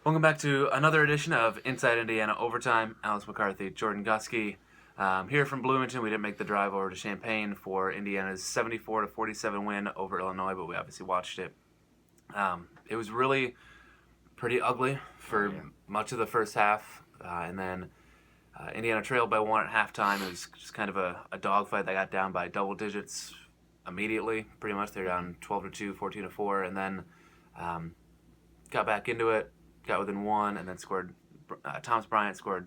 Welcome back to another edition of Inside Indiana Overtime. Alex McCarthy, Jordan Gusky, here from Bloomington. We didn't make the drive over to Champaign for Indiana's 74-47 win over Illinois, but we obviously watched it. It was really pretty ugly for much of the first half, and then Indiana trailed by one at halftime. It was just kind of a dogfight. They got down by double digits immediately, pretty much. They were down 12-2, 14-4, and then got back into it. Got within one, and then scored. Thomas Bryant scored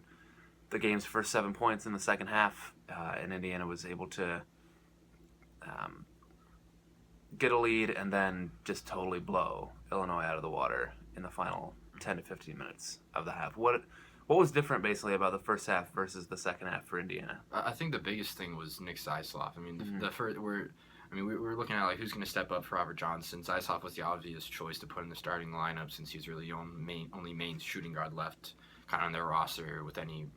the game's first 7 points in the second half, and Indiana was able to get a lead and then just totally blow Illinois out of the water in the final 10 to 15 minutes of the half. What was different, basically, about the first half versus the second half for Indiana? I think the biggest thing was Nick Zeisloft. I mean, we're looking at who's going to step up for Robert Johnson. Zeisloft was the obvious choice to put in the starting lineup since he's really the only main shooting guard left, kind of on their roster with any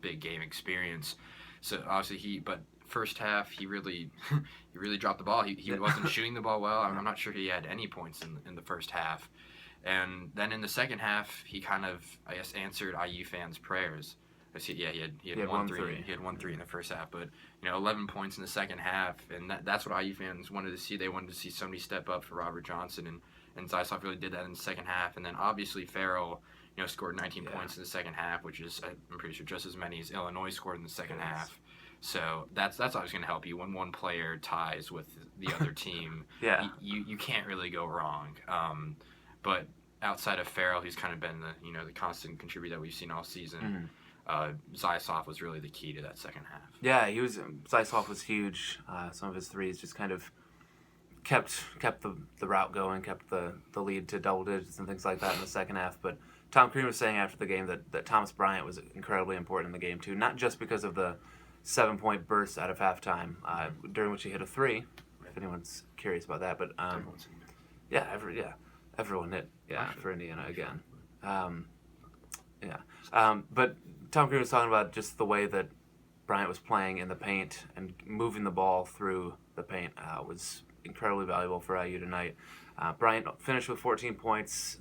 big game experience. So obviously but first half he really dropped the ball. He wasn't shooting the ball well. I'm not sure he had any points in the first half. And then in the second half, he kind of, I guess, answered IU fans' prayers. He had 1 3. He had 1 3 in the first half, but 11 points in the second half, and that's what IU fans wanted to see. They wanted to see somebody step up for Robert Johnson, and Zeisloft really did that in the second half. And then obviously Ferrell, scored 19 points in the second half, which is I'm pretty sure just as many as Illinois scored in the second half. So that's always going to help you when one player ties with the other team. You can't really go wrong. But outside of Ferrell, who's kind of been the constant contributor that we've seen all season. Mm-hmm. Zeisloft was really the key to that second half. Yeah, Zeisloft was huge. Some of his threes just kind of kept the route going, kept the lead to double digits and things like that in the second half. But Tom Crean was saying after the game that Thomas Bryant was incredibly important in the game too, not just because of the 7-point burst out of halftime, during which he hit a 3. If anyone's curious about that, but everyone hit for Indiana again. But Tom Crean was talking about just the way that Bryant was playing in the paint and moving the ball through the paint was incredibly valuable for IU tonight. Bryant finished with 14 points,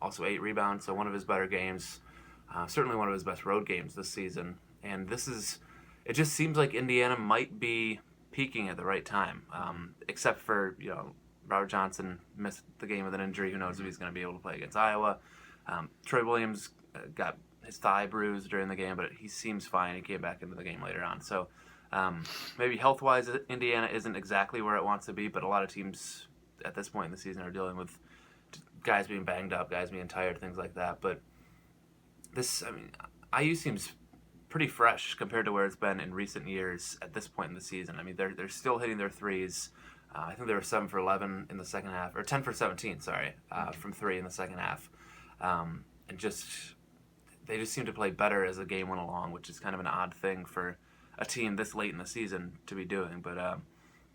also 8 rebounds, so one of his better games, certainly one of his best road games this season. And it just seems like Indiana might be peaking at the right time, except for, Robert Johnson missed the game with an injury. Who knows if he's going to be able to play against Iowa. Troy Williams got his thigh bruised during the game, but he seems fine. He came back into the game later on. So maybe health-wise, Indiana isn't exactly where it wants to be, but a lot of teams at this point in the season are dealing with guys being banged up, guys being tired, things like that. But IU seems pretty fresh compared to where it's been in recent years at this point in the season. I mean, they're still hitting their threes. I think they were 7 for 11 in the second half, or 10 for 17, from 3 in the second half. And they just seem to play better as the game went along, which is kind of an odd thing for a team this late in the season to be doing. But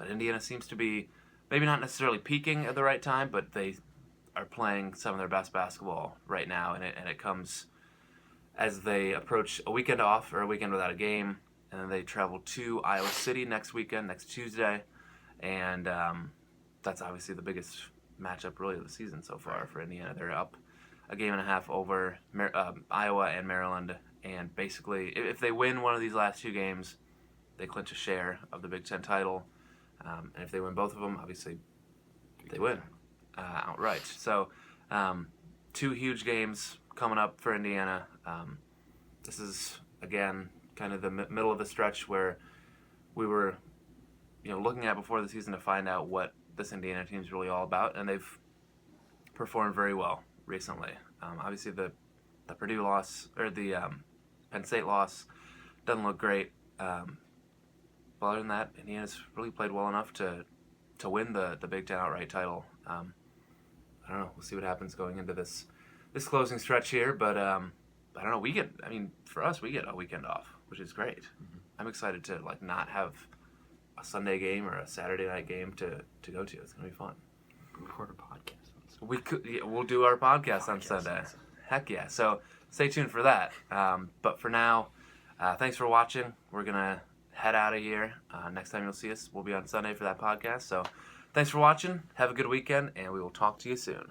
Indiana seems to be maybe not necessarily peaking at the right time, but they are playing some of their best basketball right now, and it comes as they approach a weekend off or a weekend without a game, and then they travel to Iowa City next Tuesday, and that's obviously the biggest matchup really of the season so far for Indiana. They're up a game and a half over Iowa and Maryland, and basically if they win one of these last 2 games, they clinch a share of the Big Ten title, and if they win both of them, obviously they win outright. So 2 huge games coming up for Indiana. This is, again, kind of the middle of the stretch where we were looking at before the season to find out what this Indiana team is really all about, and they've performed very well recently. Obviously, the Purdue loss, or the Penn State loss, doesn't look great. But other than that, Indiana's really played well enough to win the Big Ten outright title. I don't know. We'll see what happens going into this closing stretch here. But I don't know. For us, we get a weekend off, which is great. Mm-hmm. I'm excited to not have a Sunday game or a Saturday night game to go to. It's gonna be fun. Record a podcast. We'll do our podcast on Sunday. Heck yeah. So stay tuned for that. But for now, thanks for watching. We're going to head out of here. Next time you'll see us, we'll be on Sunday for that podcast. So thanks for watching. Have a good weekend, and we will talk to you soon.